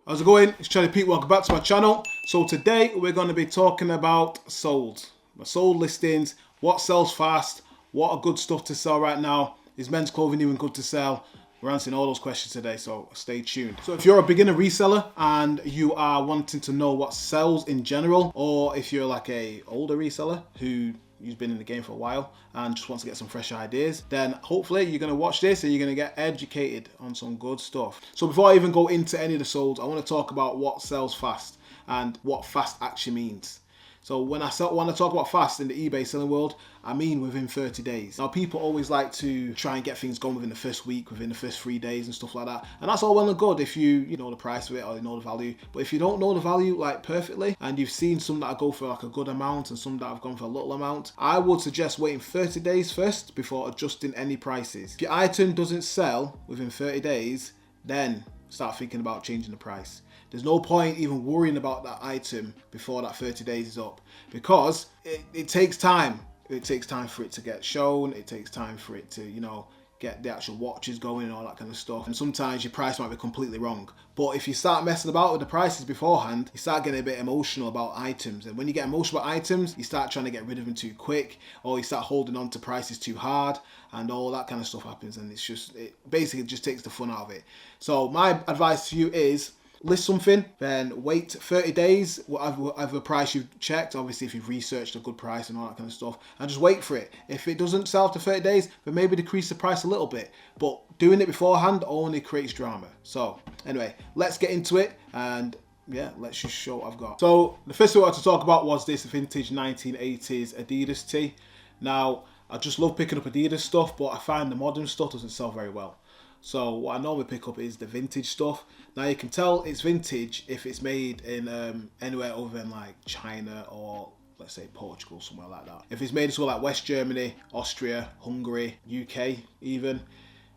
How's it going? It's Charlie Pete. Welcome back to my channel. So today we're going to be talking about sold. My sold listings, what sells fast, what are good stuff to sell right now, is men's clothing even good to sell? We're answering all those questions today, so stay tuned. So if you're a beginner reseller and you are wanting to know what sells in general, or if you're like a older reseller who's been in the game for a while and just wants to get some fresh ideas, then hopefully you're going to watch this and you're going to get educated on some good stuff. So before I even go into any of the solds, I want to talk about what sells fast and what fast actually means. So when I talk about fast in the eBay selling world, I mean within 30 days. Now people always like to try and get things going within the first week, within the first 3 days and stuff like that. And that's all well and good if you know the price of it or you know the value. But if you don't know the value like perfectly, and you've seen some that go for like a good amount and some that have gone for a little amount, I would suggest waiting 30 days first before adjusting any prices. If your item doesn't sell within 30 days, then start thinking about changing the price. There's no point even worrying about that item before that 30 days is up, because it takes time. It takes time for it to get shown. It takes time for it to, get the actual watches going and all that kind of stuff. And sometimes your price might be completely wrong. But if you start messing about with the prices beforehand, you start getting a bit emotional about items. And when you get emotional about items, you start trying to get rid of them too quick, or you start holding on to prices too hard, and all that kind of stuff happens. And it basically just takes the fun out of it. So my advice to you is, list something, then wait 30 days, whatever price you've checked, obviously if you've researched a good price and all that kind of stuff, and just wait for it. If it doesn't sell after 30 days, then maybe decrease the price a little bit. But doing it beforehand only creates drama. So anyway, let's get into it, and yeah, let's just show what I've got. So the first thing I wanted to talk about was this vintage 1980s Adidas tee. Now, I just love picking up Adidas stuff, but I find the modern stuff doesn't sell very well. So what I normally pick up is the vintage stuff. Now you can tell it's vintage if it's made in anywhere other than like China or let's say Portugal, somewhere like that. If it's made in somewhere like West Germany, Austria, Hungary, UK even,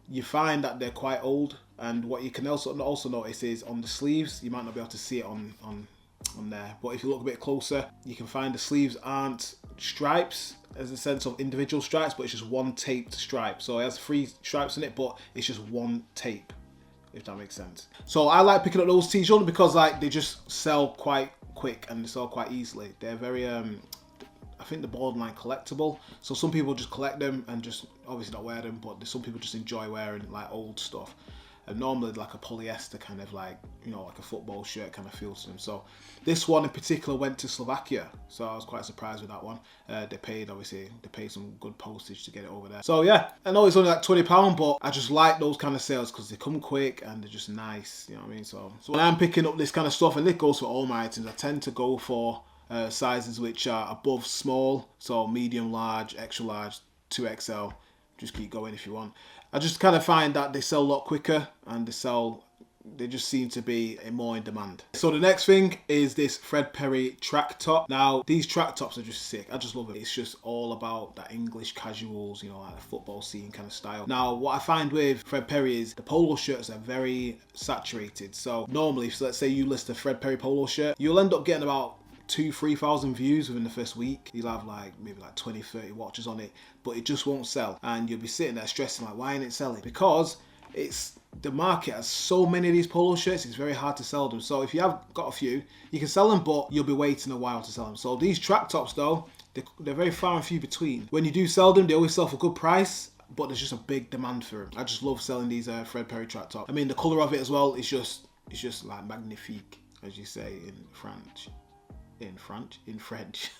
you find that they're quite old. And what you can also notice is on the sleeves, you might not be able to see it on there, but if you look a bit closer, you can find the sleeves aren't stripes as a sense of individual stripes, but it's just one taped stripe. So it has 3 stripes in it, but it's just one tape, if that makes sense. So I like picking up those tees only because like they just sell quite quick and they sell quite easily. They're very I think they're borderline collectible. So some people just collect them and just obviously not wear them, but some people just enjoy wearing like old stuff. And normally like a polyester kind of like, like a football shirt kind of feels to them. So this one in particular went to Slovakia. So I was quite surprised with that one. They paid some good postage to get it over there. So yeah, I know it's only like £20, but I just like those kind of sales because they come quick and they're just nice, you know what I mean? So when I'm picking up this kind of stuff, and this goes for all my items, I tend to go for sizes which are above small. So medium, large, extra large, 2XL. Just keep going if you want. I just kind of find that they sell a lot quicker and they just seem to be more in demand. So the next thing is this Fred Perry track top. Now these track tops are just sick. I just love it. It's just all about that English casuals, like the football scene kind of style. Now what I find with Fred Perry is the polo shirts are very saturated. So normally, so let's say you list a Fred Perry polo shirt, you'll end up getting about 2,000-3,000 views within the first week. You'll have maybe 20-30 watches on it, but it just won't sell. And you'll be sitting there stressing like, why ain't it selling? Because the market has so many of these polo shirts, it's very hard to sell them. So if you have got a few, you can sell them, but you'll be waiting a while to sell them. So these track tops though, they're very far and few between. When you do sell them, they always sell for a good price, but there's just a big demand for them. I just love selling these Fred Perry track tops. I mean, the colour of it as well is just like magnifique, as you say in French. In French.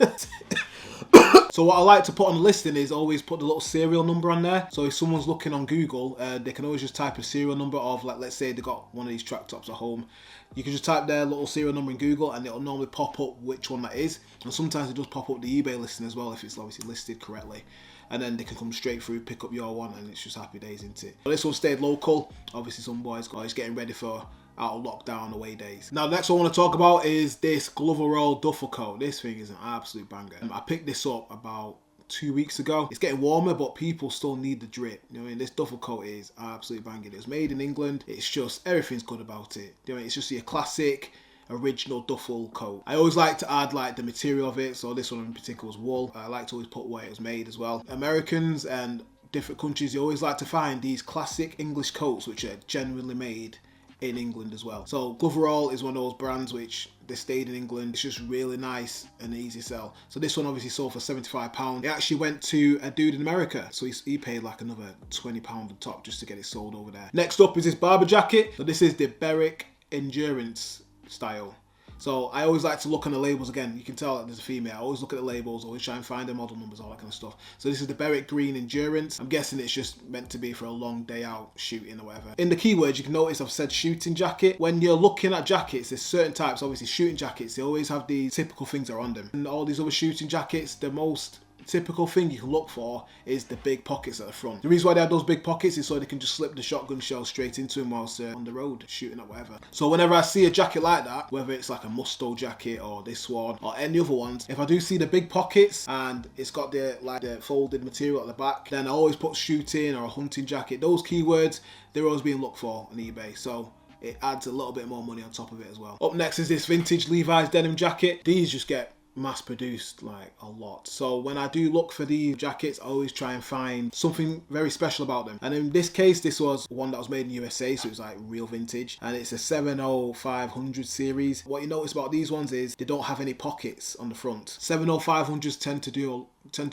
So what I like to put on the listing is always put the little serial number on there. So if someone's looking on Google, they can always just type a serial number of, like, let's say they got one of these track tops at home. You can just type their little serial number in Google and it'll normally pop up which one that is. And sometimes it does pop up the eBay listing as well if it's obviously listed correctly. And then they can come straight through, pick up your one, and it's just happy days, isn't it? But this one stayed local. Obviously some boys are getting ready for out of lockdown away days. Now the next one I want to talk about is this Glover Roll Duffle coat. This thing is an absolute banger. I picked this up about 2 weeks ago. It's getting warmer, but people still need the drip. You know what I mean? This duffel coat is absolutely banging. It was made in England. It's just, everything's good about it. You know, it's just your classic original duffel coat. I always like to add like the material of it. So this one in particular was wool. I like to always put where it was made as well. Americans and different countries, you always like to find these classic English coats which are genuinely made in England as well. So Gloverall is one of those brands which they stayed in England. It's just really nice and easy sell. So this one obviously sold for £75. It actually went to a dude in America, so he paid like another £20 on top just to get it sold over there. Next up is this Barber jacket. So this is the Berwick Endurance style. So I always like to look on the labels again. You can tell that there's a female. I always look at the labels, always try and find the model numbers, all that kind of stuff. So this is the Berwick Green Endurance. I'm guessing it's just meant to be for a long day out shooting or whatever. In the keywords, you can notice I've said shooting jacket. When you're looking at jackets, there's certain types. Obviously, shooting jackets, they always have these typical things that are on them. And all these other shooting jackets, the most typical thing you can look for is the big pockets at the front. The reason why they have those big pockets is so they can just slip the shotgun shell straight into them whilst on the road shooting at whatever. So whenever I see a jacket like that, whether it's like a Musto jacket or this one or any other ones, if I do see the big pockets and it's got the folded material at the back, then I always put shooting or a hunting jacket. Those keywords, they're always being looked for on eBay. So it adds a little bit more money on top of it as well. Up next is this vintage Levi's denim jacket. These just get mass produced like a lot. So when I do look for these jackets, I always try and find something very special about them. And in this case, this was one that was made in USA, so it was like real vintage. And it's a 70500 series. What you notice about these ones is they don't have any pockets on the front. 70500s tend to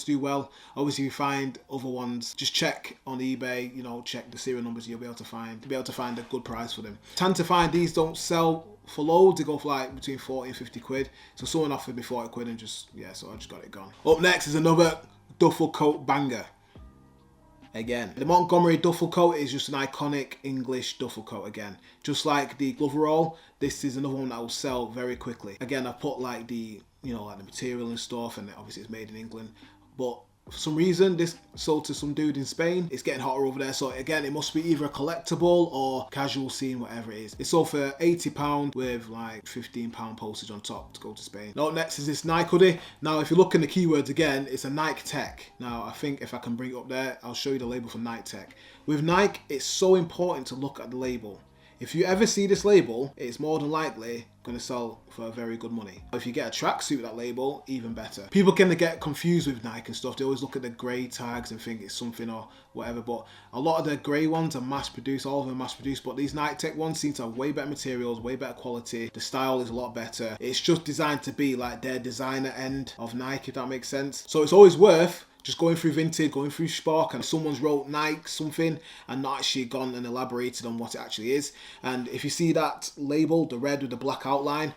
do well. Obviously, if you find other ones, just check on eBay, you know, check the serial numbers, you'll be able to find a good price for them. Tend to find these don't sell for loads, they go for like between 40 and 50 quid. So someone offered me 40 quid and so I just got it gone. Up next is another duffel coat banger. Again, the Montgomery duffel coat is just an iconic English duffel coat again. Just like the Gloverall, this is another one that will sell very quickly. Again, I put like the, you know, like the material and stuff, and obviously it's made in England, but for some reason, this sold to some dude in Spain. It's getting hotter over there. So again, it must be either a collectible or casual scene, whatever it is. It's sold for £80 with like £15 postage on top to go to Spain. Now, next is this Nike hoodie. Now, if you look in the keywords again, it's a Nike Tech. Now, I think if I can bring it up there, I'll show you the label for Nike Tech. With Nike, it's so important to look at the label. If you ever see this label, it's more than likely going to sell for very good money. If you get a tracksuit with that label, even better. People can get confused with Nike and stuff. They always look at the grey tags and think it's something or whatever, but a lot of the grey ones are mass produced, all of them are mass produced, but these Nike Tech ones seem to have way better materials, way better quality. The style is a lot better. It's just designed to be like their designer end of Nike, if that makes sense. So it's always worth just going through Vinted, going through Spark, and someone's wrote Nike something and not actually gone and elaborated on what it actually is. And if you see that label, the red with the black outline,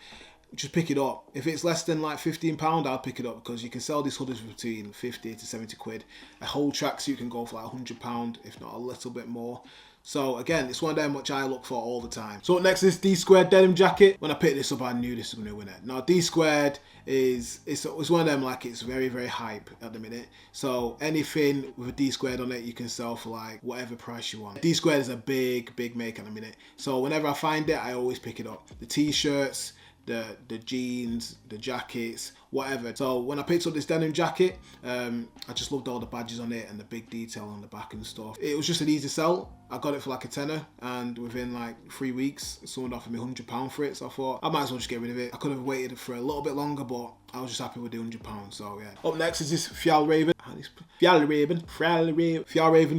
just pick it up. If it's less than like £15, I'll pick it up, because you can sell these hoodies for between 50 to 70 quid. A whole tracksuit can go for like £100, if not a little bit more. So again, it's one of them which I look for all the time. So next is this DSquared denim jacket. When I picked this up, I knew this was going to win it. Now DSquared it's one of them, like, it's very, very hype at the minute. So anything with a DSquared on it, you can sell for like whatever price you want. DSquared is a big, big make at the minute. So whenever I find it, I always pick it up. The t-shirts, the jeans, the jackets, whatever. So when I picked up this denim jacket, I just loved all the badges on it and the big detail on the back and stuff. It was just an easy sell. I got it for like a tenner, and within like 3 weeks, someone offered me £100 for it. So I thought I might as well just get rid of it. I could have waited for a little bit longer, but I was just happy with the £100. So yeah. Up next is this Fjallraven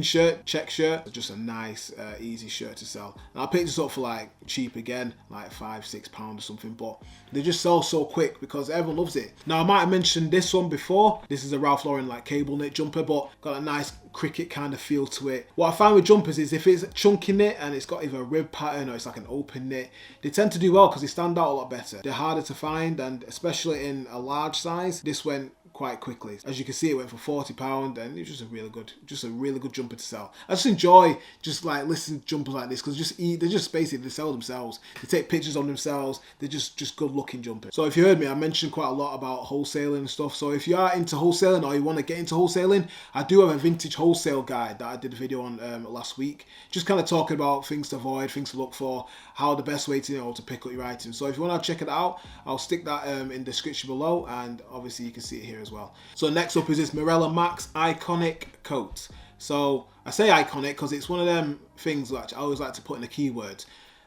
shirt, check shirt. It's just a nice, easy shirt to sell. And I picked this up for like cheap again, like £5-6 or something. But they just sell so quick because everyone loves it. Now I might have mentioned this one before. This is a Ralph Lauren like cable knit jumper, but got a nice cricket kind of feel to it. What I find with jumpers is if it's chunky knit and it's got either a rib pattern or it's like an open knit, they tend to do well because they stand out a lot better. They're harder to find, and especially in a large size, this went quite quickly. As you can see, it went for £40, and it was just a really good jumper to sell. I just enjoy just like listening to jumpers like this because they're just basically, they sell themselves. They take pictures on themselves. They're just good looking jumpers. So if you heard me, I mentioned quite a lot about wholesaling and stuff. So if you are into wholesaling or you want to get into wholesaling, I do have a vintage wholesale guide that I did a video on last week, just kind of talking about things to avoid, things to look for, how the best way to to pick up your items. So if you want to check it out, I'll stick that in the description below, and obviously you can see it here as well. So next up is this Morella Max iconic coat. So I say iconic because it's one of them things that I always like to put in the keywords.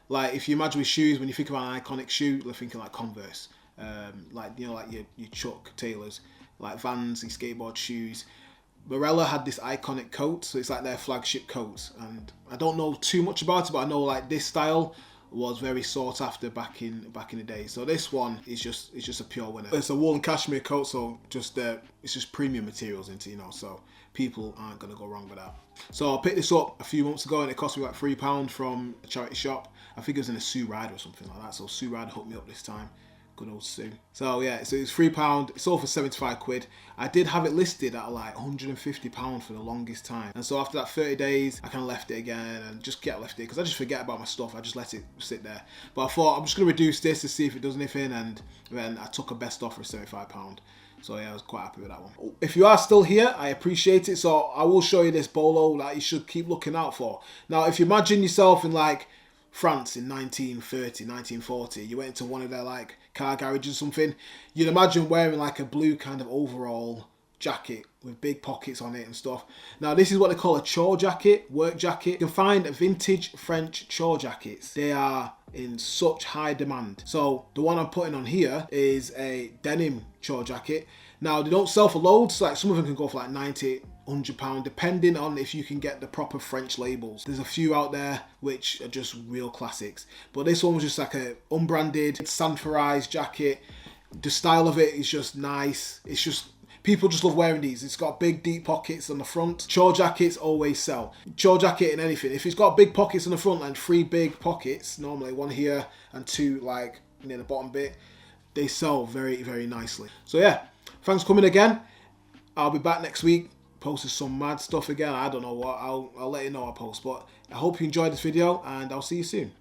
Like if you imagine with shoes, when you think about an iconic shoe, you're thinking like Converse, like like your Chuck Taylors, like Vans, your skateboard shoes. Morella had this iconic coat, so it's like their flagship coat, and I don't know too much about it, but I know like this style was very sought after back in the day. So this one is just a pure winner. It's a wool and cashmere coat, so just it's just premium materials into, you know, so people aren't gonna go wrong with that. So I picked this up a few months ago and it cost me like £3 from a charity shop. I think it was in a Sue Ryder or something like that. So Sue Ryder hooked me up this time. Good old Sue. So yeah, so it's £3. It's sold for 75 quid. I did have it listed at like £150 for the longest time. And so after that 30 days, I kind of left it again and just left it because I just forget about my stuff. I just let it sit there. But I thought I'm just going to reduce this to see if it does anything. And then I took a best offer of £75. So yeah, I was quite happy with that one. If you are still here, I appreciate it. So I will show you this bolo that you should keep looking out for. Now, if you imagine yourself in like France in 1930, 1940, you went into one of their like car garages or something, you'd imagine wearing like a blue kind of overall jacket with big pockets on it and stuff. Now this is what they call a chore jacket, work jacket. You can find vintage French chore jackets. They are in such high demand. So the one I'm putting on here is a denim chore jacket. Now they don't sell for loads, like some of them can go for like 90, £100 depending on if you can get the proper French labels. There's a few out there which are just real classics, but this one was just like a unbranded sanforized jacket. The style of it is just nice. It's just, people just love wearing these. It's got big deep pockets on the front. Chore jackets always sell. Chore jacket in anything, if it's got big pockets on the front and 3 big pockets, normally one here and 2 like near the bottom bit, they sell very, very nicely. So yeah, thanks for coming again. I'll be back next week, posted some mad stuff again. I don't know what, I'll let you know I post, but I hope you enjoyed this video and I'll see you soon.